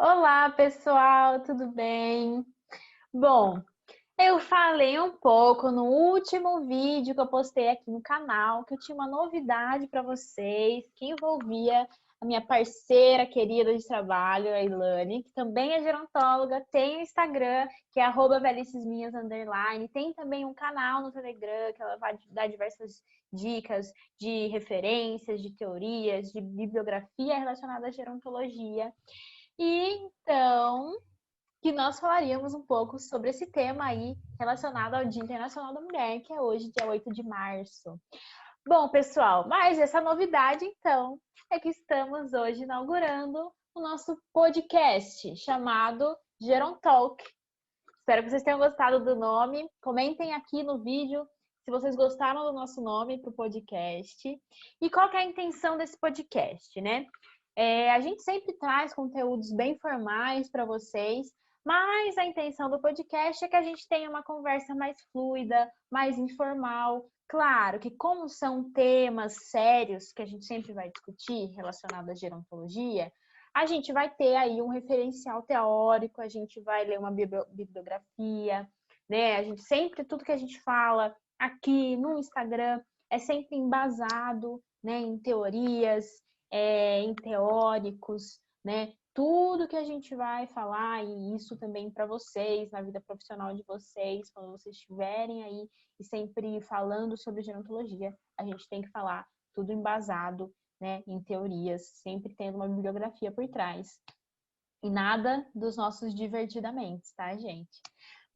Olá, pessoal, tudo bem? Bom, eu falei um pouco no último vídeo que eu postei aqui no canal que eu tinha uma novidade para vocês que envolvia a minha parceira querida de trabalho, a Ilane, que também é gerontóloga, tem o Instagram, que é @velicesminhas_, tem também um canal no Telegram que ela vai dar diversas dicas de referências, de teorias, de bibliografia relacionada à gerontologia. E então, que nós falaríamos um pouco sobre esse tema aí relacionado ao Dia Internacional da Mulher, que é hoje, dia 8 de março. Bom, pessoal, mas essa novidade, então, é que estamos hoje inaugurando o nosso podcast chamado Gerontalk. Espero que vocês tenham gostado do nome. Comentem aqui no vídeo se vocês gostaram do nosso nome para o podcast. E qual que é a intenção desse podcast, né? A gente sempre traz conteúdos bem formais para vocês, mas a intenção do podcast é que a gente tenha uma conversa mais fluida, mais informal. Claro que como são temas sérios que a gente sempre vai discutir relacionados à gerontologia, a gente vai ter aí um referencial teórico, a gente vai ler uma bibliografia, né? A gente sempre, tudo que a gente fala aqui no Instagram é sempre embasado, né, em teorias, em teóricos, né? Tudo que a gente vai falar, e isso também para vocês, na vida profissional de vocês, quando vocês estiverem aí e sempre falando sobre gerontologia, a gente tem que falar tudo embasado, né, em teorias, sempre tendo uma bibliografia por trás. E nada dos nossos divertidamente, tá, gente?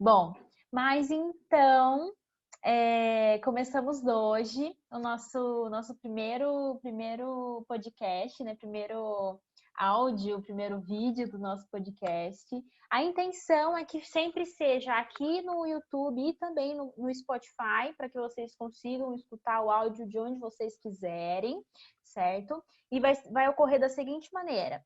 Bom, mas então, começamos hoje o nosso primeiro podcast, né? Primeiro áudio, primeiro vídeo do nosso podcast. A intenção é que sempre seja aqui no YouTube e também no Spotify, para que vocês consigam escutar o áudio de onde vocês quiserem, certo? E vai ocorrer da seguinte maneira.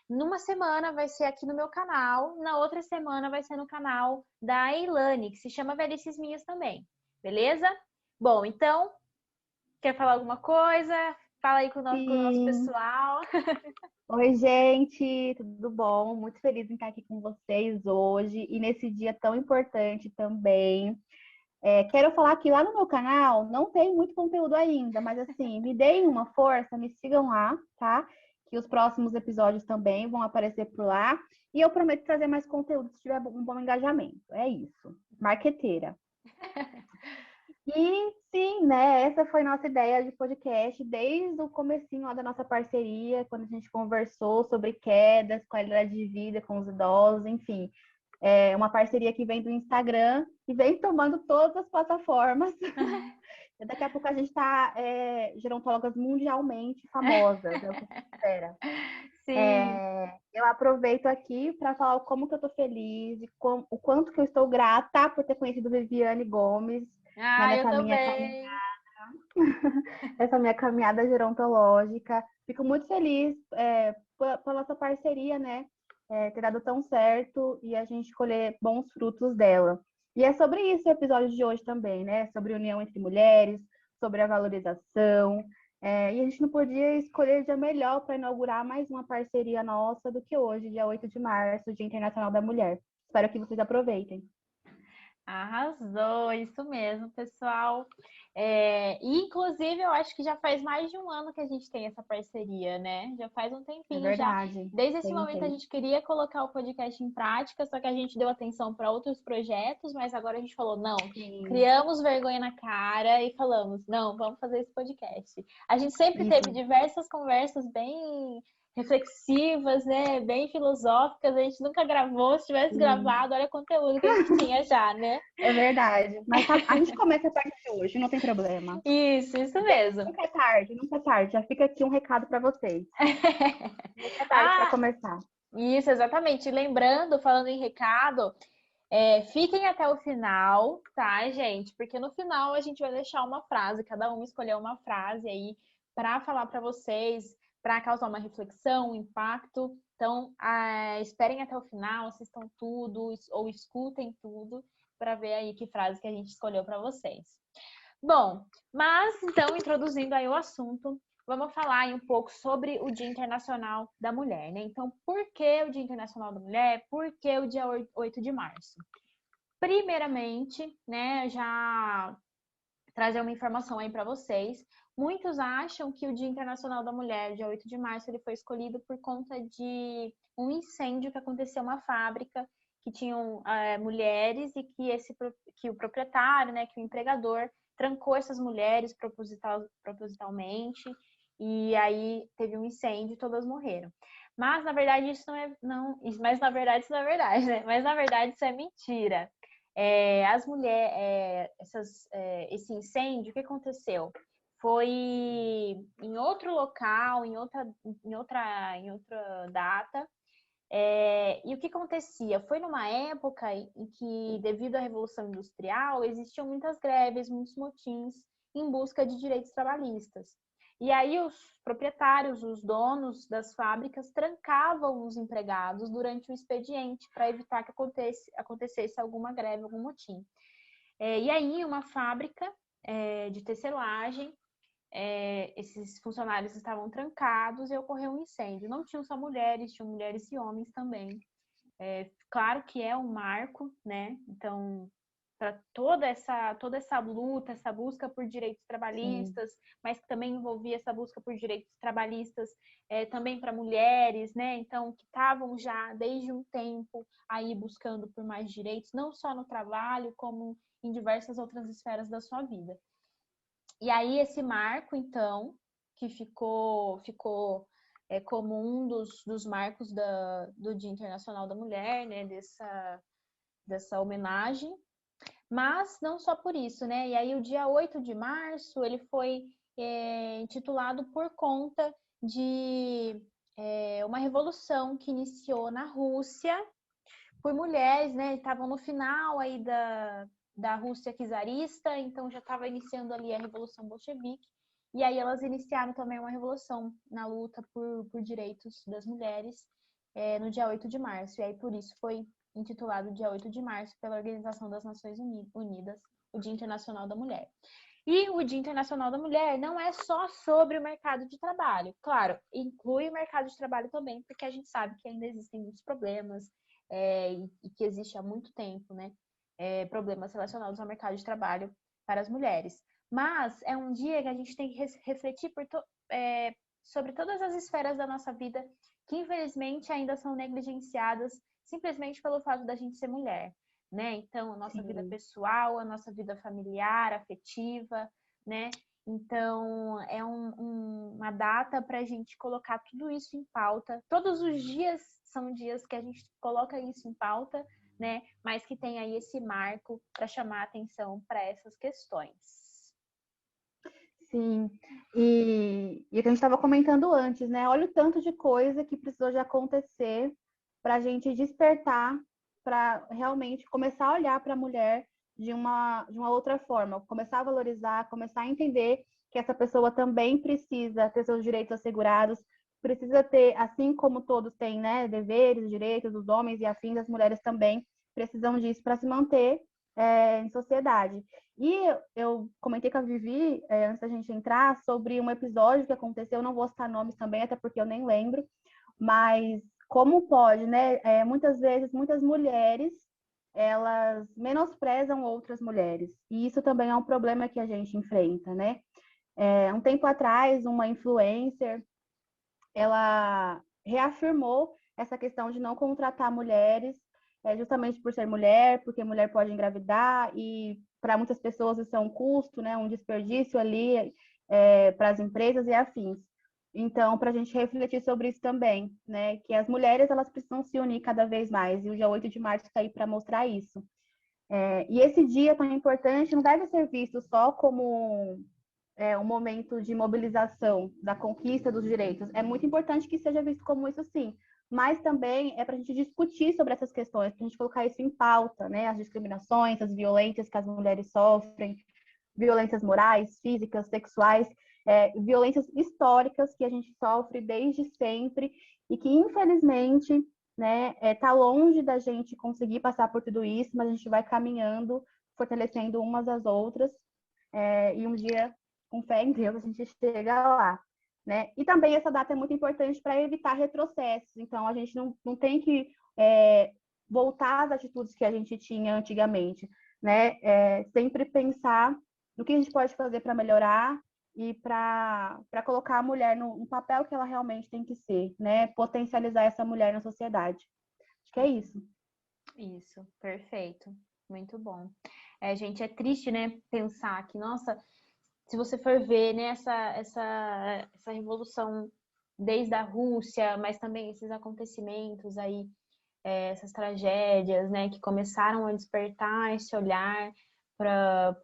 Numa semana vai ser aqui no meu canal, na outra semana vai ser no canal da Eilane, que se chama Velhices Minhas também, beleza? Bom, então, quer falar alguma coisa? Fala aí com o nosso Sim. pessoal. Oi, gente, tudo bom? Muito feliz em estar aqui com vocês hoje e nesse dia tão importante também. Quero falar que lá no meu canal não tem muito conteúdo ainda, mas assim, me deem uma força, me sigam lá, tá? Que os próximos episódios também vão aparecer por lá. E eu prometo trazer mais conteúdo se tiver um bom engajamento. É isso. Marqueteira. E sim, né? Essa foi nossa ideia de podcast desde o comecinho lá da nossa parceria, quando a gente conversou sobre quedas, qualidade de vida com os idosos, enfim. É uma parceria que vem do Instagram e vem tomando todas as plataformas. E daqui a pouco a gente está gerontólogas mundialmente famosas, é o que a gente espera. Sim. Eu aproveito aqui para falar como que eu estou feliz e o quanto que eu estou grata por ter conhecido Viviane Gomes, né, Ah, eu também. nessa minha caminhada gerontológica. Fico muito feliz pela nossa parceria, né? Ter dado tão certo e a gente colher bons frutos dela. E é sobre isso o episódio de hoje também, né? Sobre união entre mulheres, sobre a valorização. E a gente não podia escolher dia melhor para inaugurar mais uma parceria nossa do que hoje, dia 8 de março, Dia Internacional da Mulher. Espero que vocês aproveitem. Arrasou, isso mesmo, pessoal. Inclusive, eu acho que já faz mais de um ano que a gente tem essa parceria, né? Já faz um É tempinho já. verdade. Desde esse momento a Tem. gente queria colocar o podcast em prática, só que a gente deu atenção para outros projetos, mas agora a gente falou, não, Sim, criamos vergonha na cara e falamos, não, vamos fazer esse podcast. A gente sempre teve isso. diversas conversas bem reflexivas, né? Bem filosóficas. A gente nunca gravou. Se tivesse Sim. gravado, olha o conteúdo que a gente tinha já, né? É verdade. Mas a gente começa a partir de hoje, não tem problema. Isso mesmo. Nunca é tarde, nunca é tarde. Já fica aqui um recado para vocês. Nunca é tarde para Ah, começar. isso, exatamente. Lembrando, falando em recado, fiquem até o final, tá, gente? Porque no final a gente vai deixar uma frase, cada um escolher uma frase aí para falar para vocês, para causar uma reflexão, um impacto. Então, esperem até o final, assistam tudo ou escutem tudo para ver aí que frase que a gente escolheu para vocês. Bom, mas então, introduzindo aí o assunto, vamos falar aí um pouco sobre o Dia Internacional da Mulher, né? Então, por que o Dia Internacional da Mulher? Por que o dia 8 de março? Primeiramente, né, já trazer uma informação aí para vocês. Muitos acham que o Dia Internacional da Mulher, dia 8 de março, ele foi escolhido por conta de um incêndio que aconteceu em uma fábrica que tinham mulheres e que o proprietário, né, que o empregador trancou essas mulheres propositalmente e aí teve um incêndio e todas morreram. Mas na verdade isso mas na verdade isso não é verdade, né? Mas na verdade isso é mentira. As mulheres, esse incêndio, o que aconteceu? Foi em outro local, em outra data. E o que acontecia? Foi numa época em que, devido à Revolução Industrial, existiam muitas greves, muitos motins em busca de direitos trabalhistas. E aí os proprietários, os donos das fábricas, trancavam os empregados durante o expediente para evitar que acontecesse alguma greve, algum motim. E aí uma fábrica de tecelagem, esses funcionários estavam trancados e ocorreu um incêndio. Não tinham só mulheres, tinham mulheres e homens também. Claro que é um marco, né? Então, para toda essa luta, essa busca por direitos trabalhistas, Sim. mas que também envolvia essa busca por direitos trabalhistas também para mulheres, né? Então, que estavam já desde um tempo aí buscando por mais direitos, não só no trabalho, como em diversas outras esferas da sua vida. E aí esse marco, então, que ficou como um dos marcos do Dia Internacional da Mulher, né? Dessa homenagem. Mas não só por isso, né? E aí o dia 8 de março ele foi intitulado por conta de uma revolução que iniciou na Rússia por mulheres, né? Estavam no final aí da Rússia czarista, então já estava iniciando ali a Revolução Bolchevique. E aí elas iniciaram também uma revolução na luta por direitos das mulheres no dia 8 de março. E aí por isso foi intitulado dia 8 de março pela Organização das Nações Unidas, o Dia Internacional da Mulher. E o Dia Internacional da Mulher não é só sobre o mercado de trabalho. Claro, inclui o mercado de trabalho também, porque a gente sabe que ainda existem muitos problemas e que existe há muito tempo, né? Problemas relacionados ao mercado de trabalho para as mulheres. Mas é um dia que a gente tem que refletir sobre todas as esferas da nossa vida que, infelizmente, ainda são negligenciadas simplesmente pelo fato da gente ser mulher, né? Então, a nossa vida Sim. pessoal, a nossa vida familiar, afetiva, né? Então, é uma data para a gente colocar tudo isso em pauta. Todos os dias são dias que a gente coloca isso em pauta, né? Mas que tem aí esse marco para chamar atenção para essas questões. Sim, e o que a gente estava comentando antes, né? Olha o tanto de coisa que precisou de acontecer para a gente despertar, para realmente começar a olhar para a mulher de uma outra forma, começar a valorizar, começar a entender que essa pessoa também precisa ter seus direitos assegurados, precisa ter, assim como todos têm, né, deveres, direitos, os homens e afins, as mulheres também precisam disso para se manter em sociedade. E eu comentei com a Vivi, antes da gente entrar, sobre um episódio que aconteceu, eu não vou citar nomes também, até porque eu nem lembro, mas como pode, né? Muitas vezes, muitas mulheres, elas menosprezam outras mulheres, e isso também é um problema que a gente enfrenta, né? Um tempo atrás, uma influencer, ela reafirmou essa questão de não contratar mulheres, justamente por ser mulher, porque mulher pode engravidar, e para muitas pessoas isso é um custo, né, um desperdício ali para as empresas e afins. Então, para a gente refletir sobre isso também, né, que as mulheres elas precisam se unir cada vez mais, e o dia 8 de março está aí para mostrar isso. E esse dia tão importante não deve ser visto só como um momento de mobilização da conquista dos direitos. É muito importante que seja visto como isso, sim, mas também é para a gente discutir sobre essas questões, para a gente colocar isso em pauta, né? As discriminações, as violências que as mulheres sofrem, violências morais, físicas, sexuais, violências históricas que a gente sofre desde sempre e que, infelizmente, né, tá longe da gente conseguir passar por tudo isso, mas a gente vai caminhando, fortalecendo umas às outras, e um dia com fé em Deus, a gente chega lá. né? E também essa data é muito importante para evitar retrocessos. Então, a gente não tem que voltar às atitudes que a gente tinha antigamente, né? Sempre pensar no que a gente pode fazer para melhorar e para colocar a mulher no papel que ela realmente tem que ser, né? Potencializar essa mulher na sociedade. Acho que é isso. Isso, perfeito. Muito bom. Gente, é triste, né, pensar que, nossa, se você for ver, né, essa revolução desde a Rússia, mas também esses acontecimentos aí, essas tragédias, né, que começaram a despertar esse olhar para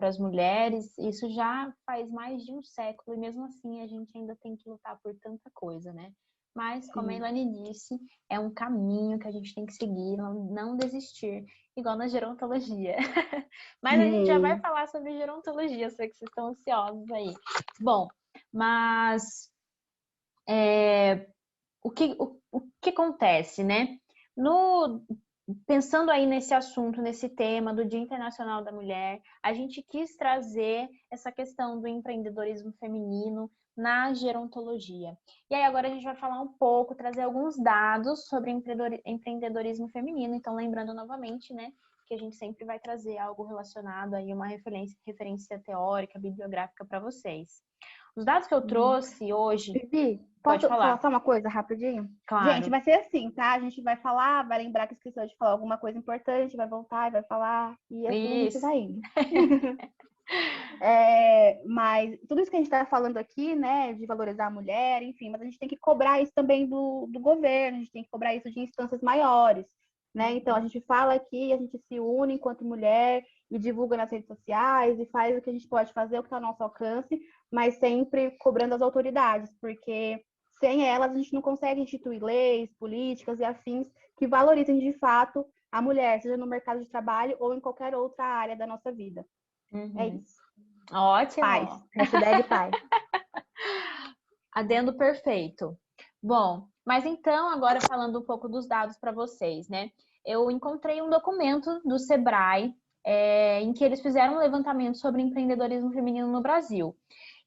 as mulheres, isso já faz mais de um século, e mesmo assim a gente ainda tem que lutar por tanta coisa, né? Mas, como a Sim. Elaine disse, é um caminho que a gente tem que seguir, não desistir, igual na gerontologia. Mas a gente já vai Sim. falar sobre gerontologia, eu sei que vocês estão ansiosos aí. Bom, mas o que acontece, né? Pensando aí nesse assunto, nesse tema do Dia Internacional da Mulher, a gente quis trazer essa questão do empreendedorismo feminino na gerontologia. E aí agora a gente vai falar um pouco, trazer alguns dados sobre empreendedorismo feminino. Então, lembrando novamente, né, que a gente sempre vai trazer algo relacionado aí, uma referência teórica, bibliográfica para vocês. Os dados que eu trouxe hoje, Vivi, pode posso falar falar, só uma coisa rapidinho? Gente, claro. vai ser assim, tá? A gente vai falar, vai lembrar que esqueceu de falar alguma coisa importante, vai voltar e vai falar, e assim a gente Isso. vai indo. Mas tudo isso que a gente está falando aqui, né, de valorizar a mulher, enfim, mas a gente tem que cobrar isso também do governo, a gente tem que cobrar isso de instâncias maiores, né? Então a gente fala aqui, a gente se une enquanto mulher e divulga nas redes sociais e faz o que a gente pode fazer, o que está ao nosso alcance, mas sempre cobrando as autoridades, porque sem elas a gente não consegue instituir leis, políticas e afins que valorizem de fato a mulher, seja no mercado de trabalho ou em qualquer outra área da nossa vida. É Uhum. isso. Paz. Ótimo. Hashtag paz. Adendo perfeito. Bom, mas então, agora falando um pouco dos dados para vocês, né? Eu encontrei um documento do Sebrae, em que eles fizeram um levantamento sobre empreendedorismo feminino no Brasil.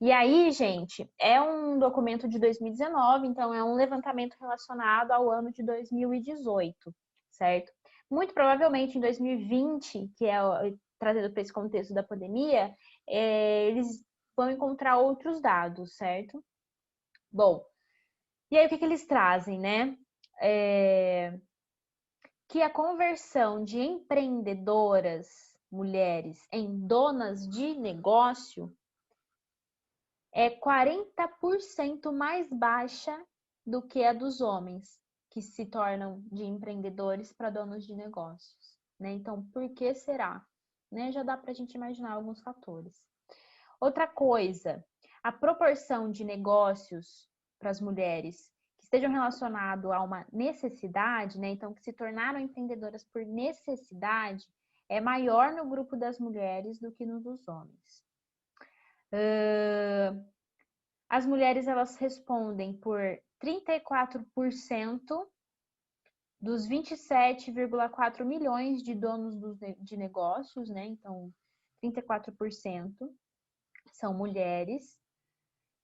E aí, gente, é um documento de 2019, então é um levantamento relacionado ao ano de 2018, certo? Muito provavelmente em 2020, que é trazido para esse contexto da pandemia, eles vão encontrar outros dados, certo? Bom, e aí o que eles trazem, né? Que a conversão de empreendedoras mulheres em donas de negócio é 40% mais baixa do que a dos homens, que se tornam de empreendedores para donos de negócios, né? Então, por que será? Né? Já dá para a gente imaginar alguns fatores. Outra coisa, a proporção de negócios para as mulheres que estejam relacionados a uma necessidade, né? Então, que se tornaram empreendedoras por necessidade, é maior no grupo das mulheres do que no dos homens. As mulheres, elas respondem por 34% dos 27,4 milhões de donos de negócios, né? Então, 34% são mulheres.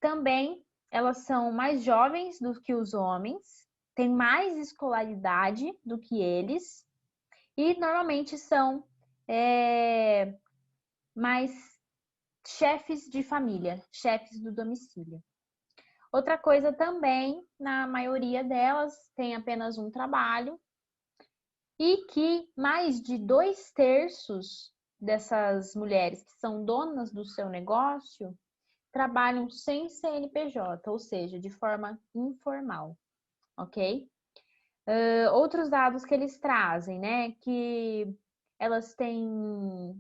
Também elas são mais jovens do que os homens, têm mais escolaridade do que eles e normalmente são mais chefes de família, chefes do domicílio. Outra coisa também, na maioria delas, tem apenas um trabalho e que mais de 2/3 dessas mulheres que são donas do seu negócio trabalham sem CNPJ, ou seja, de forma informal, ok? Outros dados que eles trazem, né? Que elas têm,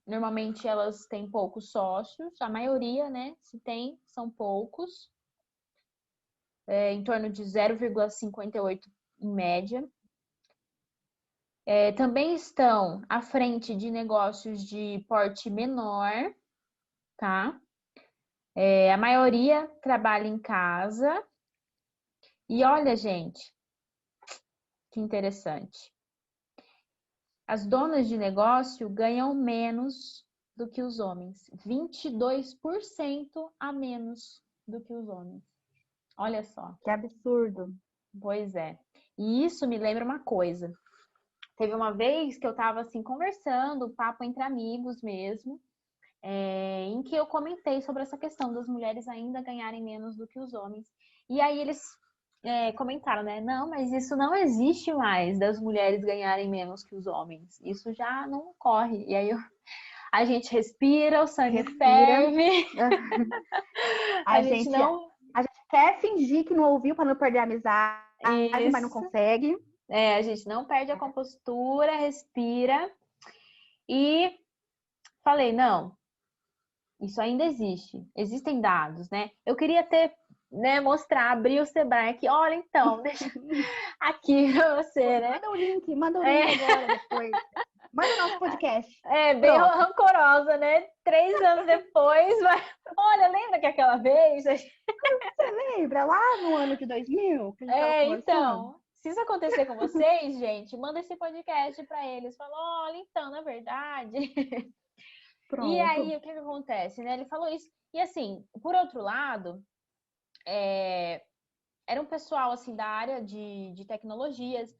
normalmente elas têm poucos sócios, a maioria, né? Se tem, são poucos, em torno de 0,58 em média. Também estão à frente de negócios de porte menor, tá? A maioria trabalha em casa. E olha, gente, que interessante. As donas de negócio ganham menos do que os homens. 22% a menos do que os homens. Olha só. Que absurdo. Pois é. E isso me lembra uma coisa. Teve uma vez que eu tava assim conversando, papo entre amigos mesmo, em que eu comentei sobre essa questão das mulheres ainda ganharem menos do que os homens. E aí eles comentaram, né? Não, mas isso não existe mais, das mulheres ganharem menos que os homens. Isso já não ocorre. E aí a gente respira, o sangue ferve. A gente não. A gente quer fingir que não ouviu para não perder a amizade, mas não Isso. consegue. A gente não perde a compostura, respira. E falei, não, isso ainda existe. Existem dados, né? Eu queria ter, né, mostrar, abrir o Sebrae aqui. Olha, então, deixa aqui pra você, né? Manda o link agora, depois. Manda o nosso podcast. Bem rancorosa, né? 3 anos depois, mas... Olha, lembra que aquela vez... Você lembra? Lá no ano de 2000? Que a gente tava conversando? Então, se isso acontecer com vocês, gente, manda esse podcast pra eles. Fala, olha, então, na verdade... Pronto. E aí, o que acontece, né? Ele falou isso. E assim, por outro lado, era um pessoal, assim, da área de tecnologias.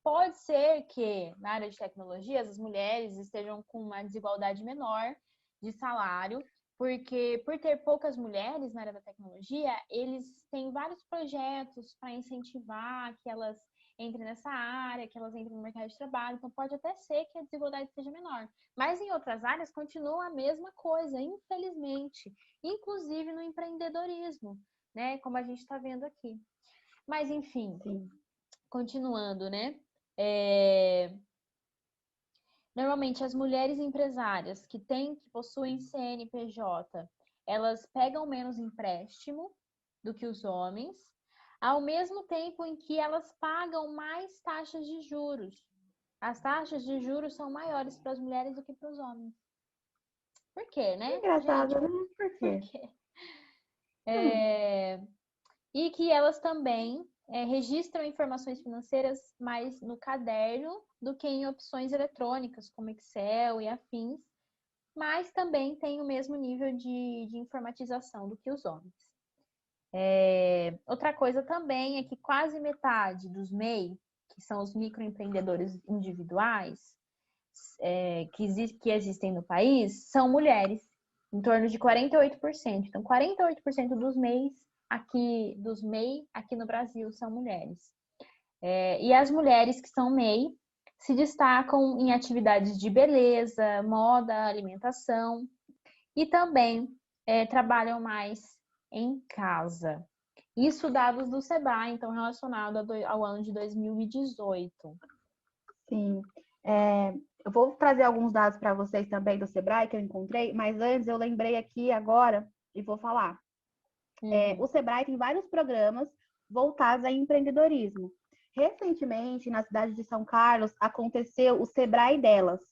Pode ser que na área de tecnologias as mulheres estejam com uma desigualdade menor de salário, porque por ter poucas mulheres na área da tecnologia, eles têm vários projetos para incentivar que elas entrem nessa área, que elas entrem no mercado de trabalho. Então pode até ser que a desigualdade seja menor. Mas em outras áreas continua a mesma coisa, infelizmente, inclusive no empreendedorismo, né? Como a gente está vendo aqui. Mas enfim, Sim. Continuando, né? Normalmente as mulheres empresárias que possuem CNPJ, elas pegam menos empréstimo do que os homens, ao mesmo tempo em que elas pagam mais taxas de juros. As taxas de juros são maiores para as mulheres do que para os homens. Por quê, né? Engraçado, Gente, né? Por quê? por quê? E que elas também registram informações financeiras mais no caderno do que em opções eletrônicas, como Excel e afins, mas também tem o mesmo nível de informatização do que os homens. Outra coisa também é que quase metade dos MEI, que são os microempreendedores individuais, que existem no país, são mulheres, em torno de 48%. Então, 48% dos MEI aqui no Brasil são mulheres. E as mulheres que são MEI se destacam em atividades de beleza, moda, alimentação e também trabalham mais em casa. Isso dados do Sebrae, então relacionado ao ano de 2018. Sim. Eu vou trazer alguns dados para vocês também do Sebrae que eu encontrei, mas antes eu lembrei aqui agora e vou falar. O Sebrae tem vários programas voltados a empreendedorismo. Recentemente, na cidade de São Carlos, aconteceu o Sebrae Delas,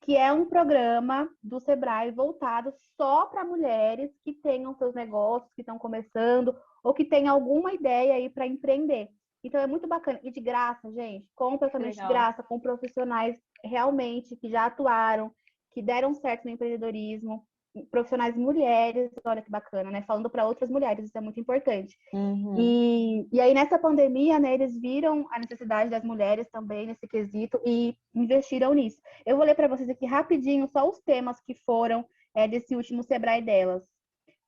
que é um programa do Sebrae voltado só para mulheres que tenham seus negócios, que estão começando, ou que têm alguma ideia aí para empreender. Então é muito bacana. E de graça, gente, completamente de graça, com profissionais realmente que já atuaram, que deram certo no empreendedorismo, profissionais mulheres, olha que bacana, né? Falando para outras mulheres, isso é muito importante. E aí, nessa pandemia, né, eles viram a necessidade das mulheres também nesse quesito e investiram nisso. Eu vou ler para vocês aqui rapidinho só os temas que foram desse último Sebrae Delas.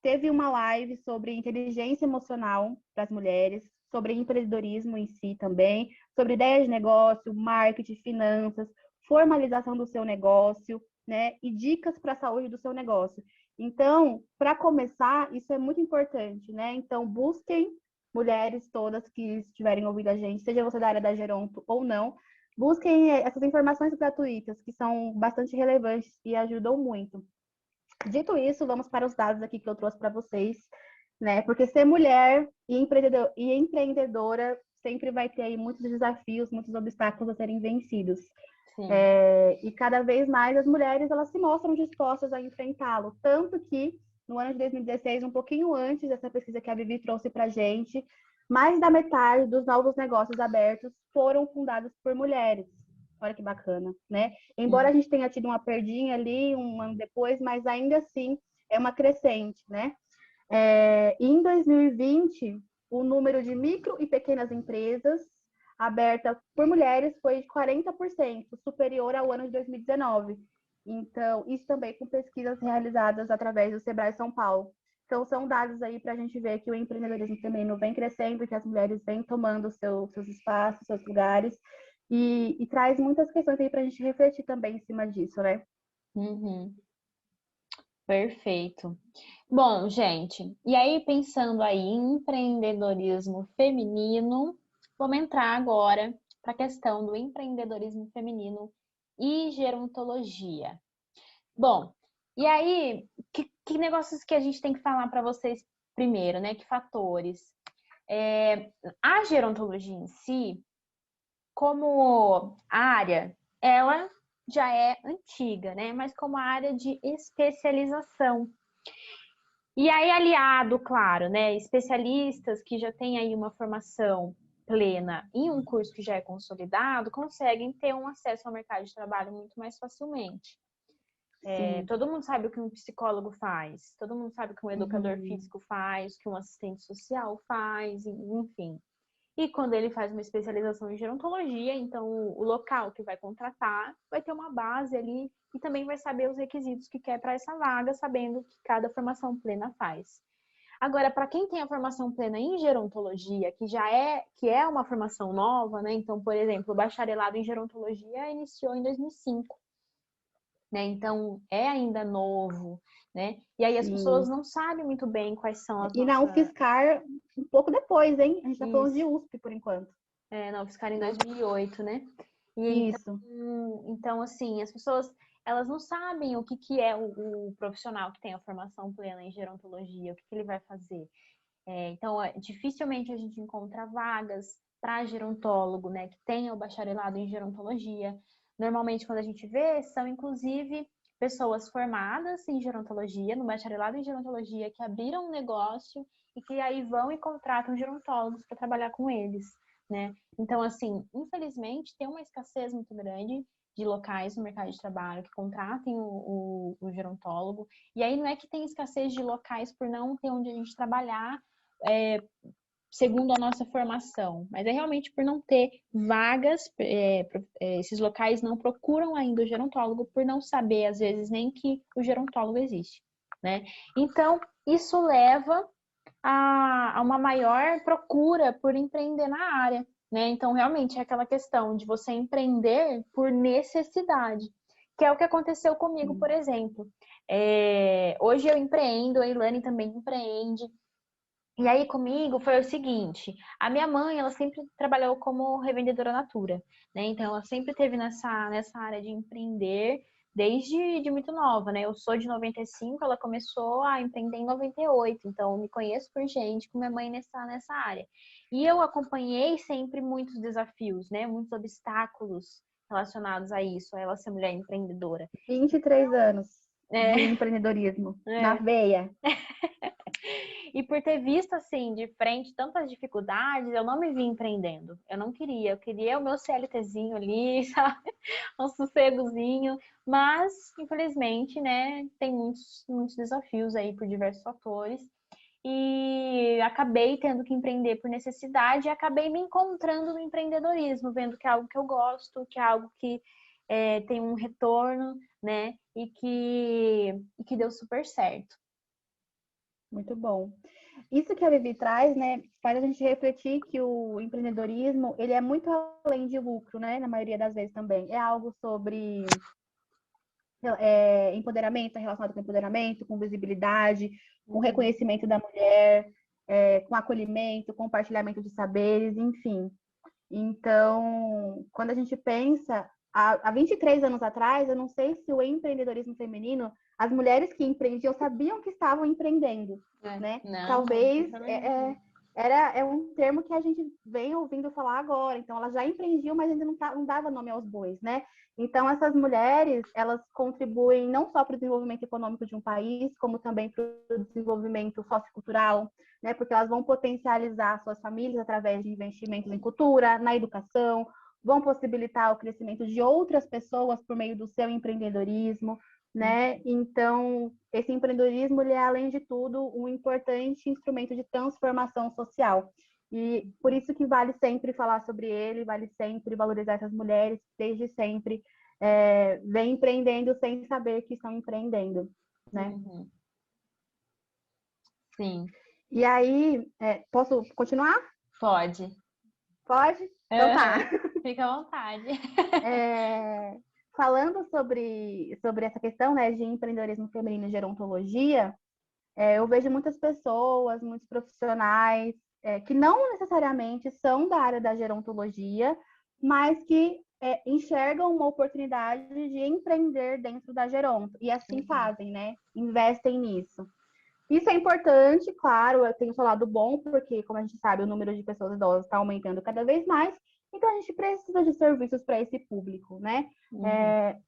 Teve uma live sobre inteligência emocional para as mulheres, sobre empreendedorismo em si também, sobre ideias de negócio, marketing, finanças, formalização do seu negócio, né? E dicas para a saúde do seu negócio. Então, para começar, isso é muito importante, né? Então, busquem mulheres todas que estiverem ouvindo a gente, seja você da área da Geronto ou não, busquem essas informações gratuitas, que são bastante relevantes e ajudam muito. Dito isso, vamos para os dados aqui que eu trouxe para vocês, né? Porque ser mulher e empreendedora sempre vai ter aí muitos desafios, muitos obstáculos a serem vencidos. E cada vez mais as mulheres elas se mostram dispostas a enfrentá-lo. Tanto que no ano de 2016, um pouquinho antes dessa pesquisa que a Vivi trouxe para a gente, mais da metade dos novos negócios abertos foram fundados por mulheres. Olha que bacana, né? Embora a gente tenha tido uma perdinha ali um ano depois, mas ainda assim é uma crescente, né? Em 2020, o número de micro e pequenas empresas abertas por mulheres foi de 40%, superior ao ano de 2019. Então, isso também com pesquisas realizadas através do Sebrae São Paulo. Então, são dados aí para a gente ver que o empreendedorismo feminino vem crescendo, que as mulheres vêm tomando seus espaços, seus lugares, e traz muitas questões aí para a gente refletir também em cima disso, né? Uhum. Perfeito. Bom, gente, e aí pensando aí em empreendedorismo feminino, vamos entrar agora para a questão do empreendedorismo feminino e gerontologia. Bom, e aí, que negócios que a gente tem que falar para vocês primeiro, né? Que fatores? A gerontologia em si, como área, ela já é antiga, né? Mas como área de especialização. E aí, aliado, claro, né? Especialistas que já têm aí uma formação plena em um curso que já é consolidado, conseguem ter um acesso ao mercado de trabalho muito mais facilmente. Todo mundo sabe o que um psicólogo faz, todo mundo sabe o que um educador físico faz, o que um assistente social faz, enfim. E quando ele faz uma especialização em gerontologia, então o local que vai contratar vai ter uma base ali e também vai saber os requisitos que quer para essa vaga, sabendo o que cada formação plena faz. Agora, para quem tem a formação plena em gerontologia, que é uma formação nova, né? Então, por exemplo, o bacharelado em gerontologia iniciou em 2005. Né? Então, é ainda novo, né? E aí as pessoas não sabem muito bem quais são as E na nossas... UFSCar, um pouco depois, hein? A gente tá falando de Isso. USP, por enquanto. Na UFSCar em 2008, né? E Isso. então, assim, as pessoas, elas não sabem o que é o profissional que tem a formação plena em gerontologia, o que ele vai fazer. Então, dificilmente a gente encontra vagas para gerontólogo, né, que tenha o bacharelado em gerontologia. Normalmente, quando a gente vê, são inclusive pessoas formadas em gerontologia, no bacharelado em gerontologia, que abriram um negócio e que aí vão e contratam gerontólogos para trabalhar com eles, né? Então, assim, infelizmente, tem uma escassez muito grande de locais no mercado de trabalho que contratem o gerontólogo. E aí não é que tem escassez de locais por não ter onde a gente trabalhar, segundo a nossa formação, mas é realmente por não ter vagas, esses locais não procuram ainda o gerontólogo por não saber, às vezes, nem que o gerontólogo existe, né? Então, isso leva a uma maior procura por empreender na área, né? Então, realmente, é aquela questão de você empreender por necessidade, que é o que aconteceu comigo, por exemplo. Hoje eu empreendo, a Ilane também empreende. E aí comigo foi o seguinte, a minha mãe, ela sempre trabalhou como revendedora Natura, né? Então ela sempre teve nessa área de empreender desde muito nova, né? Eu sou de 95, ela começou a empreender em 98, então eu me conheço por gente com minha mãe nessa área. E eu acompanhei sempre muitos desafios, né? Muitos obstáculos relacionados a isso, a ela ser mulher empreendedora. 23 anos de É, empreendedorismo na veia. E por ter visto assim de frente tantas dificuldades, eu não me vi empreendendo. Eu não queria, eu queria o meu CLTzinho ali, sabe? Um sossegozinho, mas infelizmente, né, tem muitos desafios aí por diversos fatores. E acabei tendo que empreender por necessidade e acabei me encontrando no empreendedorismo, vendo que é algo que eu gosto, que é algo que tem um retorno, né? E que deu super certo. Muito bom. Isso que a Vivi traz, né, faz a gente refletir que o empreendedorismo, ele é muito além de lucro, né, na maioria das vezes também. É algo sobre empoderamento, relacionado com empoderamento, com visibilidade, com reconhecimento da mulher, com acolhimento, compartilhamento de saberes, enfim. Então, quando a gente pensa, há 23 anos atrás, eu não sei se o empreendedorismo feminino, as mulheres que empreendiam sabiam que estavam empreendendo, né? Não, Talvez não. é um termo que a gente vem ouvindo falar agora. Então, elas já empreendiam, mas ainda não dava nome aos bois, né? Então, essas mulheres, elas contribuem não só para o desenvolvimento econômico de um país, como também para o desenvolvimento sociocultural, né? Porque elas vão potencializar suas famílias através de investimentos em cultura, na educação, vão possibilitar o crescimento de outras pessoas por meio do seu empreendedorismo, né? Então, esse empreendedorismo, ele é, além de tudo, um importante instrumento de transformação social. E por isso que vale sempre falar sobre ele, vale sempre valorizar essas mulheres, desde sempre, vem empreendendo sem saber que estão empreendendo, né? Uhum. Sim. E aí, posso continuar? Pode. Pode? Então tá. Fica à vontade. Falando sobre essa questão, né, de empreendedorismo feminino e gerontologia, eu vejo muitas pessoas, muitos profissionais, que não necessariamente são da área da gerontologia, mas que enxergam uma oportunidade de empreender dentro da geronto. E assim fazem, né? Investem nisso. Isso é importante, claro, eu tenho falado bom, porque, como a gente sabe, o número de pessoas idosas está aumentando cada vez mais, então a gente precisa de serviços para esse público, né?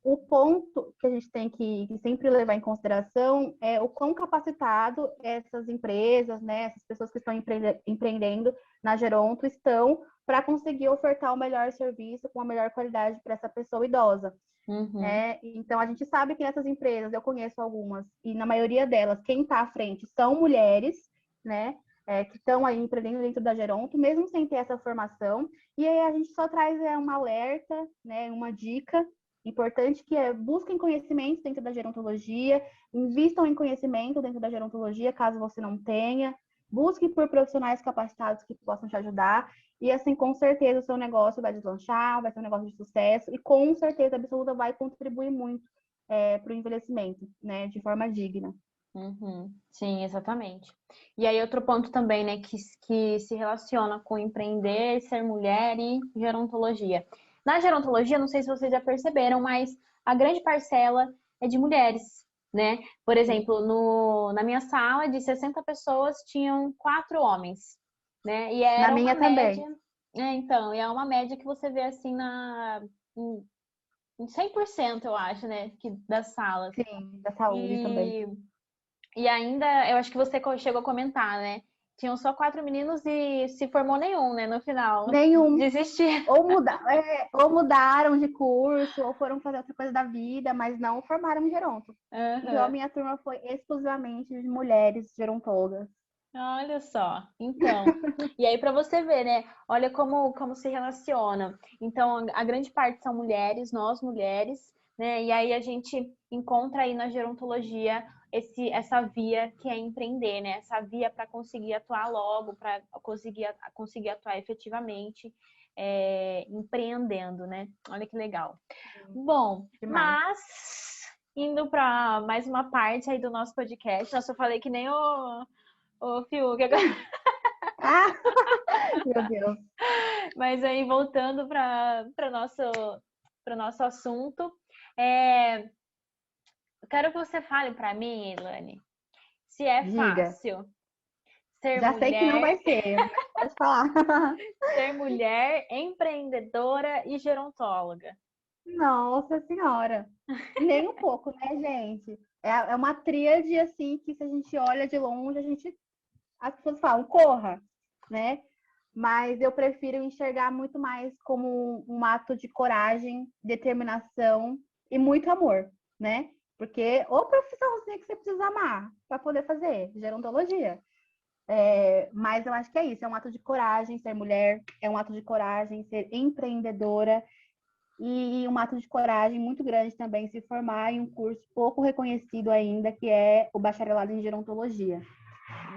O ponto que a gente tem que sempre levar em consideração é o quão capacitado essas empresas, né, essas pessoas que estão empreendendo na Geronto estão para conseguir ofertar o melhor serviço com a melhor qualidade para essa pessoa idosa. Então, a gente sabe que nessas empresas, eu conheço algumas, e na maioria delas, quem está à frente são mulheres, né? Que estão aí empreendendo dentro da Geronto, mesmo sem ter essa formação. E aí a gente só traz um alerta, né? Uma dica importante, que é busquem conhecimento dentro da gerontologia, invistam em conhecimento dentro da gerontologia, caso você não tenha. Busque por profissionais capacitados que possam te ajudar. E assim, com certeza, o seu negócio vai deslanchar, vai ser um negócio de sucesso e com certeza absoluta vai contribuir muito para o envelhecimento, né, de forma digna. Sim, exatamente. E aí, outro ponto também, né, que se relaciona com empreender, ser mulher e gerontologia. Na gerontologia, não sei se vocês já perceberam, mas a grande parcela é de mulheres, né? Por exemplo, na minha sala, de 60 pessoas, tinham 4 homens, né? E era Na minha média. também. Então, e é uma média que você vê assim em 100%, eu acho, né, das salas. Sim, da saúde também. E ainda, eu acho que você chegou a comentar, né? Tinham só 4 meninos e se formou nenhum, né, no final. Nenhum. Desistir. Ou mudaram de curso, ou foram fazer outra coisa da vida, mas não formaram geronto. Então, a minha turma foi exclusivamente de mulheres gerontólogas. Olha só. Então, e aí para você ver, né? Olha como se relaciona. Então, a grande parte são mulheres, nós mulheres, né? E aí a gente encontra aí na gerontologia essa via que é empreender, né? Essa via para conseguir atuar logo, para conseguir atuar efetivamente, empreendendo, né? Olha que legal. Bom, Demais. mas indo para mais uma parte aí do nosso podcast, nossa, eu falei que nem o Fiuk agora. Ah, meu Deus. Mas aí, voltando para o nosso assunto, eu quero que você fale para mim, Ilane, se é Diga. fácil ser Já sei que não vai mulher, ser, mas pode falar. ser mulher, empreendedora e gerontóloga. Nossa Senhora. Nem um pouco, né, gente? É uma tríade, assim, que se a gente olha de longe, as pessoas falam, corra, né? Mas eu prefiro enxergar muito mais como um ato de coragem, determinação e muito amor, né? Porque ou profissãozinha que você precisa amar para poder fazer, gerontologia. Mas eu acho que é isso, é um ato de coragem ser mulher, é um ato de coragem ser empreendedora e um ato de coragem muito grande também se formar em um curso pouco reconhecido ainda, que é o bacharelado em gerontologia.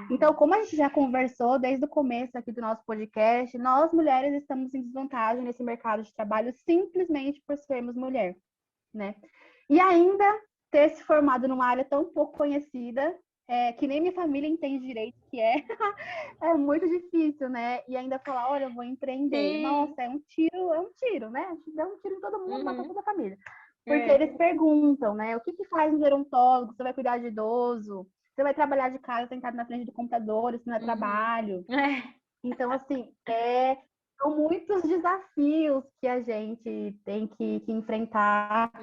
Então, como a gente já conversou desde o começo aqui do nosso podcast, nós mulheres estamos em desvantagem nesse mercado de trabalho simplesmente por sermos mulher, né? E ainda ter se formado numa área tão pouco conhecida, que nem minha família entende direito que é muito difícil, né? E ainda falar, olha, eu vou empreender. Sim. Nossa, é um tiro, né? Dá um tiro em todo mundo, mata toda a família. Porque É. eles perguntam, né? O que faz um gerontólogo? Você vai cuidar de idoso? Você vai trabalhar de casa sentado na frente do computador, isso não é trabalho. Então, assim, são muitos desafios que a gente tem que enfrentar,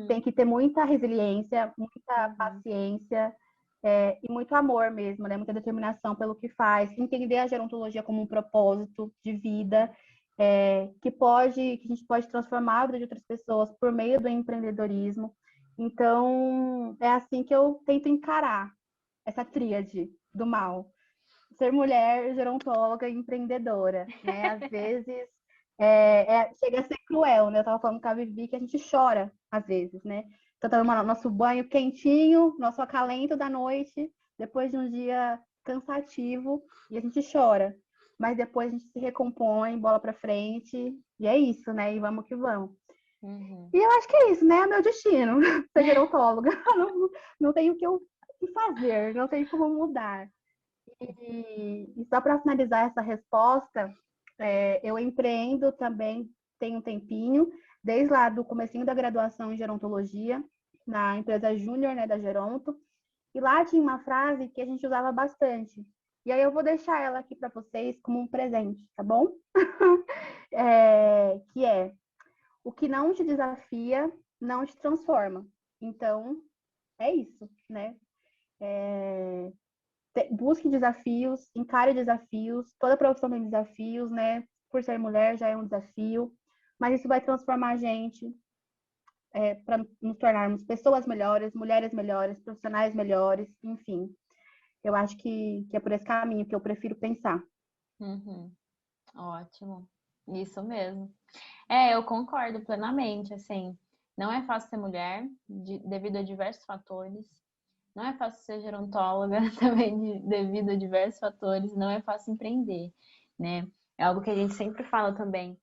tem que ter muita resiliência, muita paciência e muito amor mesmo, né? Muita determinação pelo que faz, entender a gerontologia como um propósito de vida que a gente pode transformar a vida de outras pessoas por meio do empreendedorismo. Então, é assim que eu tento encarar essa tríade do mal. Ser mulher, gerontóloga e empreendedora, né? Às vezes chega a ser cruel, né? Eu tava falando com a Vivi que a gente chora às vezes, né? Então, tomando nosso banho quentinho, nosso acalento da noite, depois de um dia cansativo, e a gente chora. Mas depois a gente se recompõe, bola pra frente, e é isso, né? E vamos que vamos. Uhum. E eu acho que é isso, né? É meu destino, ser gerontóloga. Não tenho o que fazer, não tenho como mudar. E só para finalizar essa resposta, eu empreendo também tem um tempinho, desde lá do comecinho da graduação em gerontologia, na empresa Júnior, né, da Geronto. E lá tinha uma frase que a gente usava bastante. E aí eu vou deixar ela aqui para vocês como um presente, tá bom? Que é: o que não te desafia, não te transforma. Então, é isso, né? Busque desafios, encare desafios, toda profissão tem desafios, né? Por ser mulher já é um desafio, mas isso vai transformar a gente para nos tornarmos pessoas melhores, mulheres melhores, profissionais melhores, enfim. Eu acho que é por esse caminho que eu prefiro pensar. Uhum. Ótimo. Isso mesmo. Eu concordo plenamente, assim, não é fácil ser mulher, devido a diversos fatores. Não é fácil ser gerontóloga também, devido a diversos fatores. Não é fácil empreender, né? É algo que a gente sempre fala também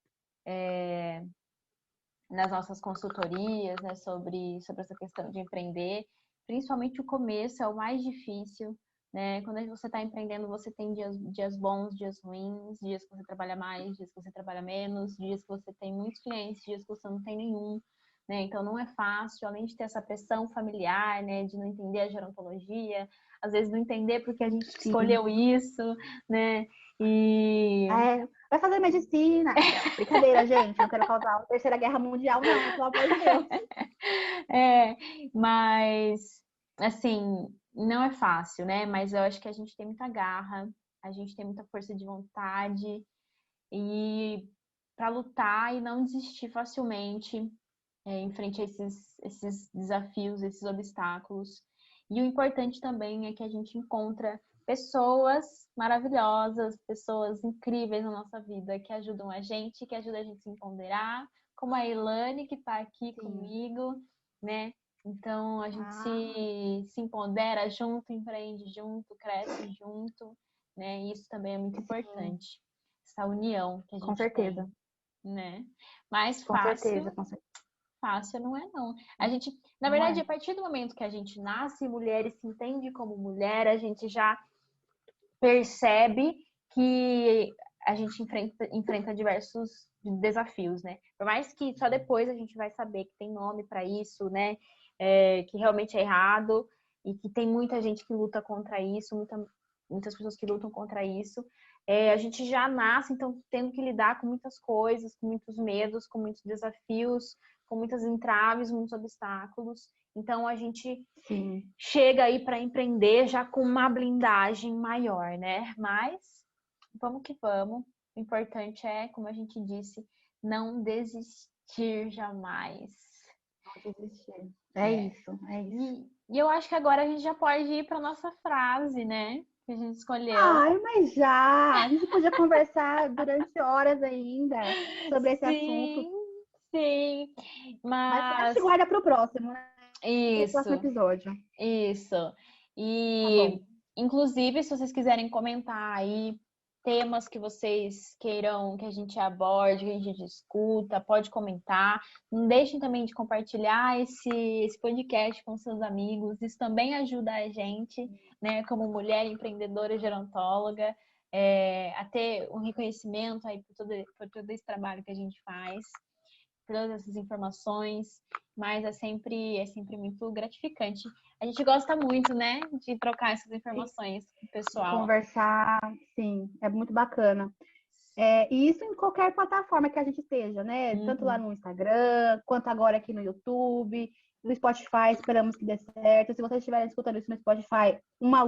nas nossas consultorias, né? Sobre essa questão de empreender. Principalmente o começo é o mais difícil, né? Quando você está empreendendo, você tem dias bons, dias ruins, dias que você trabalha mais, dias que você trabalha menos, dias que você tem muitos clientes, dias que você não tem nenhum, né? Então não é fácil, além de ter essa pressão familiar, né? De não entender a gerontologia, às vezes não entender porque a gente escolheu isso, né? E Vai fazer medicina. Brincadeira, gente. Não quero causar a Terceira Guerra Mundial, não, pelo amor de Deus. Mas assim, não é fácil, né? Mas eu acho que a gente tem muita garra, a gente tem muita força de vontade e para lutar e não desistir facilmente em frente a esses desafios, esses obstáculos. E o importante também é que a gente encontra pessoas maravilhosas, pessoas incríveis na nossa vida, que ajudam a gente, que ajudam a gente a se empoderar, como a Elane, que está aqui comigo, né? Então a gente se empodera junto, empreende junto, cresce junto, né? E isso também é muito importante. Essa união que a gente Com certeza. tem, né? Mais Com fácil certeza, com certeza. fácil, não é não. A gente, na verdade, a partir do momento que a gente nasce mulher e se entende como mulher, a gente já percebe que a gente enfrenta diversos desafios, né? Por mais que só depois a gente vai saber que tem nome para isso, né? Que realmente é errado e que tem muita gente que luta contra isso, muitas pessoas que lutam contra isso. A gente já nasce, então, tendo que lidar com muitas coisas, com muitos medos, com muitos desafios, com muitas entraves, muitos obstáculos. Então, a gente chega aí para empreender já com uma blindagem maior, né? Mas vamos que vamos. O importante é, como a gente disse, não desistir jamais. Não desistir. É isso. E eu acho que agora a gente já pode ir para nossa frase, né? Que a gente escolheu. Ai, mas já! A gente podia conversar durante horas ainda sobre esse assunto. Sim. Mas a Mas gente guarda para o próximo, né? Para o próximo isso. episódio. Isso. Tá E, bom. inclusive, se vocês quiserem comentar aí temas que vocês queiram que a gente aborde, que a gente discuta, pode comentar. Não deixem também de compartilhar esse podcast com seus amigos. Isso também ajuda a gente, né, como mulher empreendedora e gerontóloga, a ter um reconhecimento aí por todo esse trabalho que a gente faz, todas essas informações, mas é sempre muito gratificante. A gente gosta muito, né, de trocar essas informações com o pessoal. Conversar, sim, é muito bacana. E isso em qualquer plataforma que a gente esteja, né? Tanto lá no Instagram, quanto agora aqui no YouTube. no Spotify, esperamos que dê certo. Se vocês estiverem escutando isso no Spotify, uma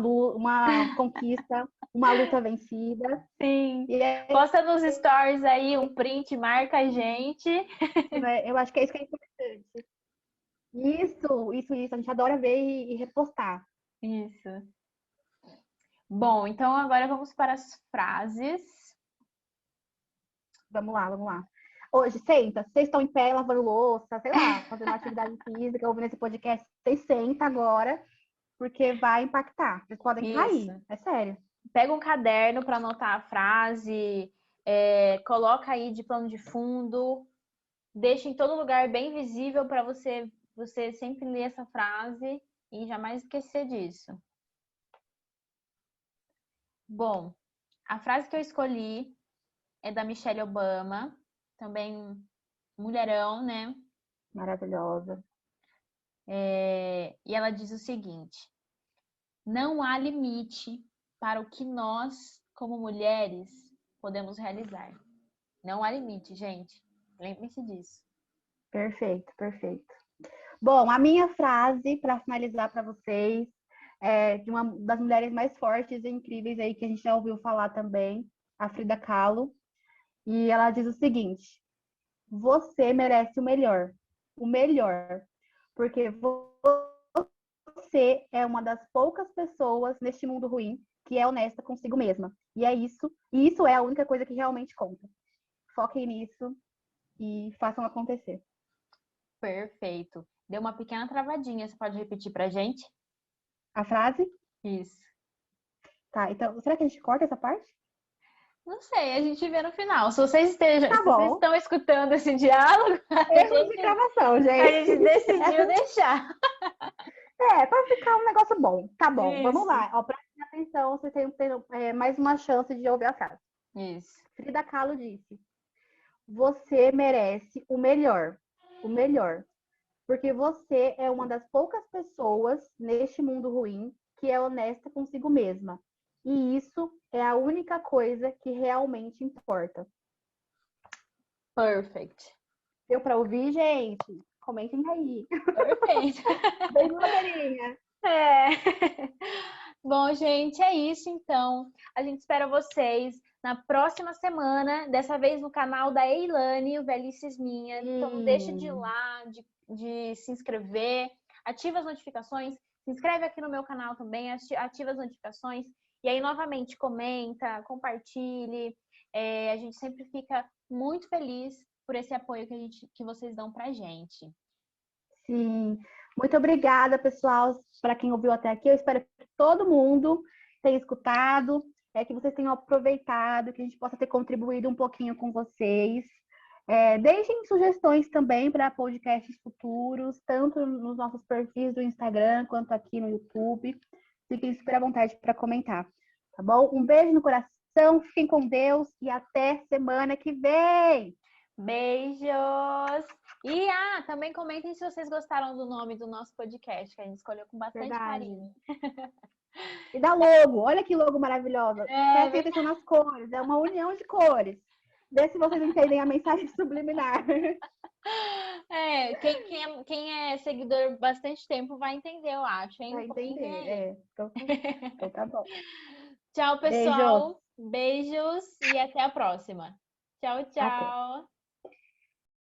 conquista, uma luta vencida. Sim. E Posta nos stories aí um print, marca a gente. eu acho que é isso que é importante. Isso. A gente adora ver e repostar. Isso. Bom, então agora vamos para as frases. Vamos lá. Hoje, senta. Vocês estão em pé, lavando louça, sei lá, fazendo uma atividade física, ouvindo esse podcast. Vocês sentam agora, porque vai impactar. Vocês podem cair, é sério. Pega um caderno para anotar a frase, coloca aí de plano de fundo, deixa em todo lugar bem visível para você sempre ler essa frase e jamais esquecer disso. Bom, a frase que eu escolhi é da Michelle Obama, também mulherão, né? Maravilhosa. E ela diz o seguinte: não há limite para o que nós, como mulheres, podemos realizar. Não há limite, gente. Lembre-se disso. Perfeito. Bom, a minha frase para finalizar para vocês é de uma das mulheres mais fortes e incríveis aí que a gente já ouviu falar também, a Frida Kahlo. E ela diz o seguinte: você merece o melhor, porque você é uma das poucas pessoas neste mundo ruim que é honesta consigo mesma. E isso é a única coisa que realmente conta. Foquem nisso e façam acontecer. Perfeito. Deu uma pequena travadinha. Você pode repetir pra gente? A frase? Isso. Tá, então, será que a gente corta essa parte? Não sei, a gente vê no final. Se vocês estão escutando esse diálogo, Erros de gravação, gente. A gente decidiu deixar. Para ficar um negócio bom. Tá bom, Isso. Vamos lá. Ó, prestem atenção, vocês têm mais uma chance de ouvir a frase. Isso. Frida Kahlo disse: você merece o melhor, porque você é uma das poucas pessoas neste mundo ruim que é honesta consigo mesma. E isso é a única coisa que realmente importa. Perfect. Deu para ouvir, gente? Comentem aí. Perfeito. Beijo, Madeirinha. Bom, gente, é isso então. A gente espera vocês na próxima semana, dessa vez no canal da Eilane, o Velhices Minha. Então não deixe de ir lá, de se inscrever, ativa as notificações, se inscreve aqui no meu canal também, ativa as notificações. E aí, novamente, comenta, compartilhe. A gente sempre fica muito feliz por esse apoio que vocês dão pra gente. Sim. Muito obrigada, pessoal, para quem ouviu até aqui. Eu espero que todo mundo tenha escutado, que vocês tenham aproveitado, que a gente possa ter contribuído um pouquinho com vocês. Deixem sugestões também para podcasts futuros, tanto nos nossos perfis do Instagram quanto aqui no YouTube. Fiquem super à vontade para comentar, tá bom? Um beijo no coração, fiquem com Deus e até semana que vem! Beijos! E também comentem se vocês gostaram do nome do nosso podcast, que a gente escolheu com bastante carinho. E da logo, olha que logo maravilhosa. Prestem atenção nas cores, é uma união de cores. Vê se vocês entendem a mensagem subliminar. Quem é seguidor bastante tempo vai entender, eu acho, hein? Vai entender, Então tá bom. Tchau, pessoal. Beijos e até a próxima. Tchau, tchau. Até.